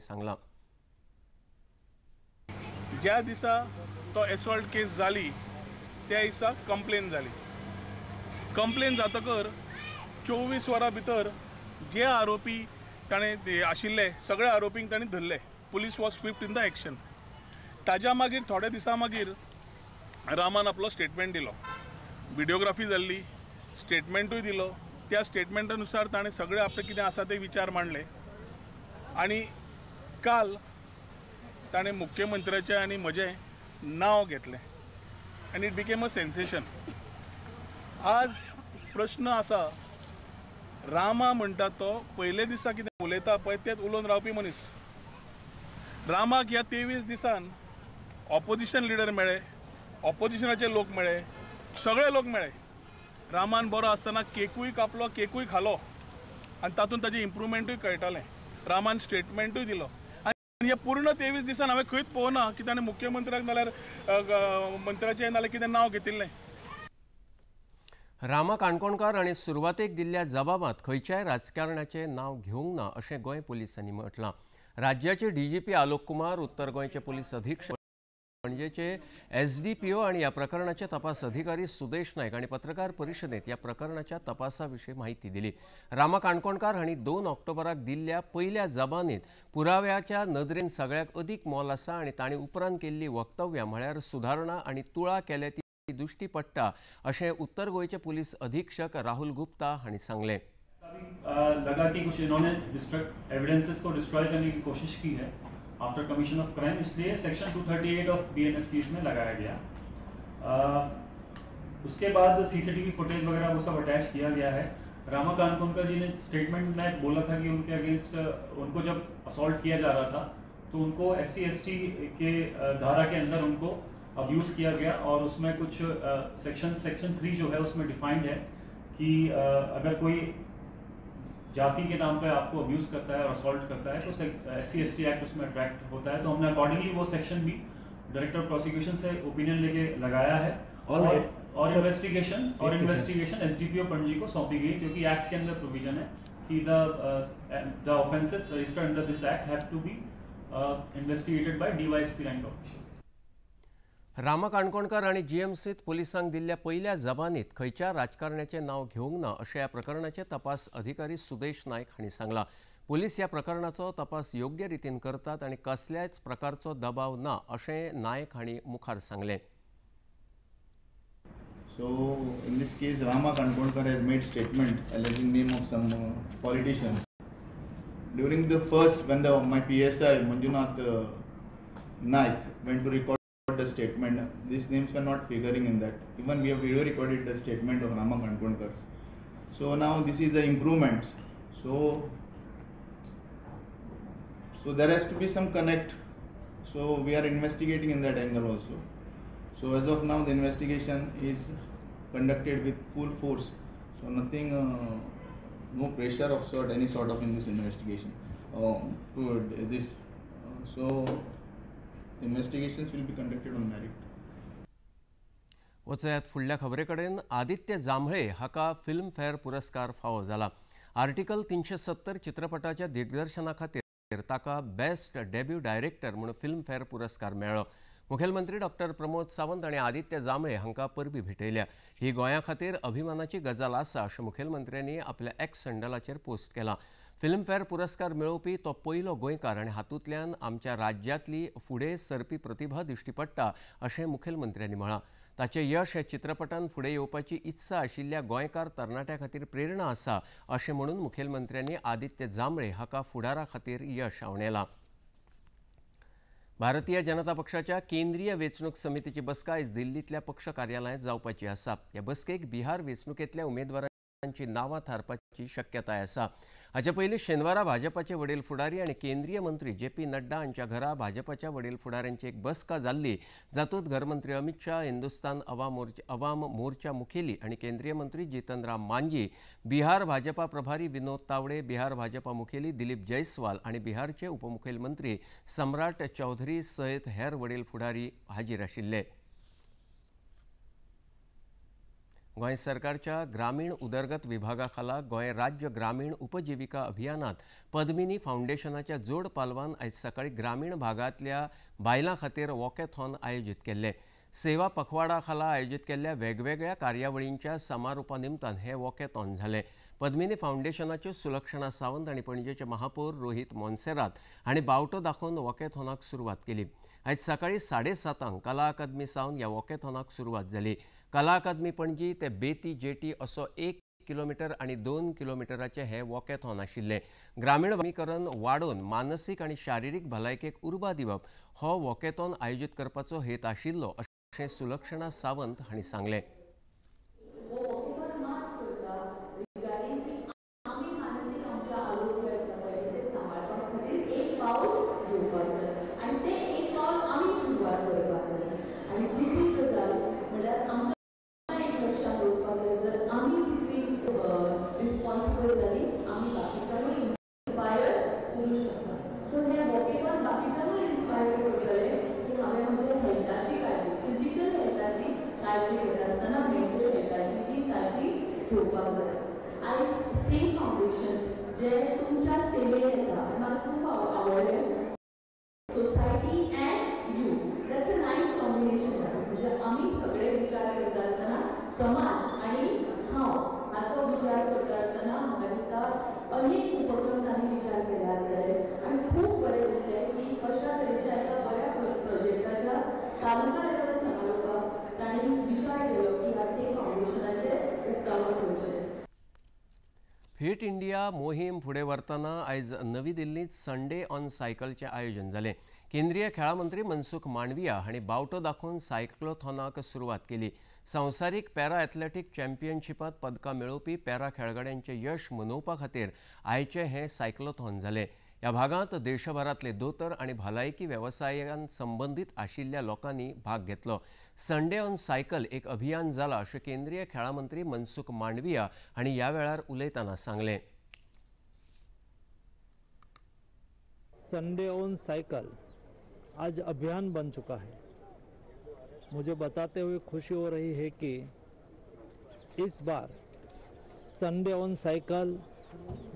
सांगला। ज्या दिसा तो एसॉल्ट केस जाली त्या दिसा कंप्लेन जाली। कंप्लेन जातकर 24 वरां भितर जे आरोपी ताणे आशिल्ले सगळे आरोपींक तांणी धरले। Police was Swift in the action. ताज्या मागीर थोड्या दिसा मागीर रामान आपलो स्टेटमेंट दिलो, व्हिडिओग्राफी जाल्ली, स्टेटमेंटूय दिलो। त्या स्टेटमेंटानुसार ताणें सगळे आपले कितें आसा ते विचार मांडले आनी काल ताणें मुख्यमंत्र्याचें आनी म्हजें नांव घेतलें आनी इट बिकेम अ सेन्सेशन। आज प्रश्न आसा, रामा म्हणटा तो पयले दिसा कितें उलयता पळय तेच उलोवन रावपी मनीस। रामाक ह्या 23 दिसान ऑपोजिशन लिडर मेळ्ळे, ऑपोजिशनाचे लोक मेळ्ळे, सगळे लोक मेळ्ळे। रामान बरो आसतना केकूय कापलो, केकूय खालो आनी तातूंत ताजें इम्प्रुवमेंटूय कळटालें। रामान स्टेटमेंटूय दिलो आनी हे पूर्ण 23 दिसान हांवें खंयच पळोवना की ताणें मुख्यमंत्र्याक नाल्यार मंत्र्याचें नाल्यार कितें नांव घेतिल्लें। रामा काणकोणकार हांणी सुरवातेक दिल्ल्या जबाबांत खंयच्याय राजकारण्याचें नांव घेवंक ना अशें गोंय पुलिसांनी म्हटलां। राज्याचे डीजीपी आलोक कुमार, उत्तर गोंयचे पुलीस अधीक्षक पणजेचे एसडीपीओ आणि ह्या प्रकरणाचे तपास अधिकारी सुदेश नायक हांणी पत्रकार परिशदेंत ह्या प्रकरणाच्या तपासा विशीं माहिती दिली। रामा काणकोणकार हांणी 2 ऑक्टोबराक दिल्ल्या पयल्या जबानीत पुराव्याच्या नदरेन सगळ्याक अदीक मोल आसा आनी तांणी उपरांत केल्ली वक्तव्यां म्हळ्यार सुधारणा आनी तुळा केल्या ती दुश्टी पडटा अशें उत्तर गोंयचे पुलीस अधीक्षक राहुल गुप्ता हांणी सांगलें। लगा कि कुछ इन्होंने एविडेंसेस को डिस्ट्रॉय करने की कोशिश की है आफ्टर कमीशन ऑफ क्राइम, इसलिए सेक्शन 238 ऑफ बीएनएसपी इसमें लगाया गया। उसके बाद सीसीटीवी फुटेज वगैरह वो सब अटैच किया गया है। रामा काणकोणकर जी ने स्टेटमेंट में बोला था कि उनके अगेंस्ट उनको जब असॉल्ट किया जा रहा था तो उनको SC/ST के धारा के अंदर उनको अब्यूज़ किया गया और उसमें कुछ सेक्शन 3 जो है उसमें डिफाइंड है कि अगर कोई जाति के नाम पे आपको अब्यूज़ करता है और असॉल्ट करता है तो SC/ST एक्ट उसमें अट्रैक्ट होता है। तो हमने अकॉर्डिंगली वो सेक्शन भी डायरेक्टर प्रोसिक्यूशन से ओपिनियन लेके लगाया है और इन्वेस्टिगेशन SDPO पणजी को सौंपी गई, क्योंकि एक्ट के अंदर प्रोविजन है कि the offences registered under this act have to be investigated by DYSP rank officer. Rama Kankonkar हांणी जीएमसीत पुलिसांक दिल्ल्या पयल्या जबानीत खंयच्या राजकारण्याचें नांव घेवंक ना अशें ह्या प्रकरणाचे तपास अधिकारी सुदेश नायक हांणी सांगलां। पुलीस ह्या प्रकरणाचो तपास योग्य रितीन करतात आनी कसल्याच प्रकारचो दबाव ना अशें नायक हांणी मुखार सांगलें। So in this case, Rama Kankondkar has made statement alleging name of some politicians. During the first, when my PSI Manjunath Naik went to record the statement, these names were not figuring in that. Even we have video recorded the statement of Rama Kankondkar. So now this is the improvements. So there has to be some connect. So we are investigating in that angle also. So as of now the investigation is conducted with full force. So nothing, no pressure of sort, any sort of in this investigation to this. So investigations will be conducted on merit. वचयात फुडल्या खबरे कडेन। आदित्य जांभळे हाका Filmfare पुरस्कार फावो जाला। Article 370 चित्रपटाच्या दिग्दर्शना खातीर ताका बेस्ट डेब्यू डायरेक्टर म्हणून फिल्मफेअर पुरस्कार मेळ्ळो। मुखेलमंत्री डॉक्टर प्रमोद सावंत हांणी आदित्य जांभळे हांकां परबीं भेटयल्या। ही गोंया खातीर अभिमानाची गजाल आसा अशें मुखेलमंत्र्यांनी आपल्या एक्स हँडलाचेर पोस्ट केलां। फिल्मफेअर पुरस्कार मेळोवपी तो पयलो गोंयकार आनी हातूंतल्यान आमच्या राज्यांतली फुडें सरपी प्रतिभा दिश्टी पडटा अशें मुखेलमंत्र्यांनी म्हळां। ताचें यश हे चित्रपटान फुडें येवपाची इत्सा आशिल्ल्या गोंयकार तरणाट्यां खातीर प्रेरणा आसा अशें म्हणून मुखेलमंत्र्यांनी आदित्य जांभळे हाका फुडारा खातीर यश आंवडेलां। भारतीय जनता पक्षाच्या केंद्रीय वेंचणूक समितीची बसका आयज दिल्लींतल्या पक्ष कार्यालयांत जावपाची आसा। ह्या बसकेक बिहार वेंचणुकेंतल्या उमेदवारांची नांवां थारपाची शक्यताय आसा। हाचे पयलीं शेनवारा भाजपाचे वडील फुडारी आनी केंद्रीय मंत्री JP नड्डा हांच्या घरा भाजपाच्या वडील फुडाऱ्यांची एक बसका जाल्ली, जातूंत घरमंत्री अमित शाह, हिंदुस्तान अवाम मोर्चा मुखेली आनी केंद्रीय मंत्री जीतन राम मांझी, बिहार भाजपा प्रभारी विनोद तावडे, बिहार भाजपा मुखेली दिलीप जयस्वाल आनी बिहारचे उपमुखेलमंत्री सम्राट चौधरी सयत हेर वडील फुडारी हाजीर आशिल्ले। गोंय सरकारच्या ग्रामीण उदरगत विभागाखाला गोंय राज्य ग्रामीण उपजीविका अभियानात पद्मिनी फाउंडेशनाच्या जोड पालवान आयज सकाळी ग्रामीण भागातल्या बायलां खातीर वॉकेथॉन आयोजीत केल्ले। सेवा पखवाडा खाला आयोजित केल्ल्या वेगवेगळ्या कार्यावळींच्या समारोपा निमतान हे वॉकेथॉन झाले। पद्मिनी फाउंडेशनाच्यो सुलक्षणा सावंत आनी पणजेचे महापौर रोहित मोन्सेरात हांणी बावटो दाखोवन वॉकेथॉनाक सुरवात केली। आयज सकाळी 7:30 कला अकादमी सावन ह्या वॉकेथॉनाक सुरवात जाली। कला अकादमी पणजी ते बेती जेटी असो 1 किलोमीटर आणि 2 किलोमीटराचे हे वॉकेथॉन आशिल्ले। ग्रामीण वनीकरण वाडोवन मानसीक आणि शारिरीक भलायकेक उर्बा दिवप हो वॉकेथॉन आयोजीत करपाचो हेत आशिल्लो अशें सुलक्षणा सावंत हांणी सांगलें। अनेक उपक्रम तांणी विचार केले आसतले आनी खूब बरें दिसलें की अशा तरेच्या एका बऱ्या प्रोजेक्टाच्या तालुका लेवल समारोपाक तांणी विचार केलो की ह्या सेम फाउंडेशनाचे उक्तावण करचें। फिट इंडिया मोहीम फुडें व्हरतना आयज नवी दिल्लींत संडे ऑन सायकलचें आयोजन जालें। केंद्रीय खेळां मंत्री मनसुख मांडविया हांणी बावटो दाखोवन सायक्लोथॉनाक सुरवात केली। संवसारीक पॅरा एथलेटीक चॅम्पियनशिपांत पदकां मेळोवपी पॅरा खेळगड्यांचें यश मनोवपा खातीर आयचें हें सायक्लोथॉन जालें। ह्या भागांत देशभरांतले दोतोर आनी भलायकी वेवसायान संबंदीत आशिल्ल्या लोकांनी भाग घेतलो। संडे ऑन सायकल एक अभियान जाला अशें केंद्रीय खेळां मंत्री मनसुख मांडविया हांणी ह्या वेळार उलयतना सांगलें। संडे ऑन साइकिल आज अभियान बन चुका है। मुझे बताते हुए खुशी हो रही है कि इस बार संडे ऑन साइकिल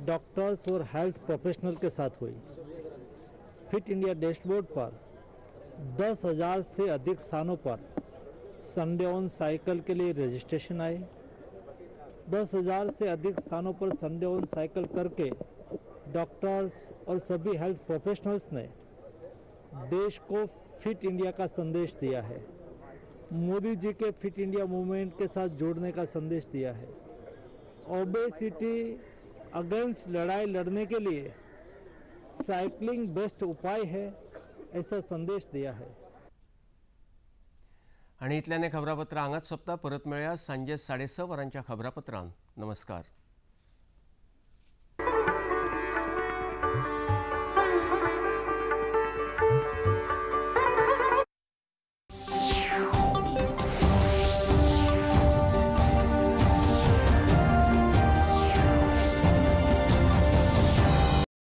डॉक्टर्स और हेल्थ प्रोफेशनल के साथ हुई। फिट इंडिया डैशबोर्ड पर 10,000 से अधिक स्थानों पर संडे ऑन साइकिल के लिए रजिस्ट्रेशन आए। 10,000 से अधिक स्थानों पर संडे ऑन साइकिल करके डॉक्टर्स और सभी हेल्थ प्रोफेशनल्स ने देश को फिट इंडिया का संदेश दिया है, मोदी जी के फिट इंडिया मूवमेंट के साथ जोड़ने का संदेश दिया है। ओबेसिटी अगेंस्ट लड़ाई लड़ने के लिए साइकिलिंग बेस्ट उपाय है, ऐसा संदेश दिया है। आणि इतल्यान खबरापत्र हांगाच सोंपता। परत मेळया सांजे 6:30 वरांच्या खबरापत्रांत। नमस्कार।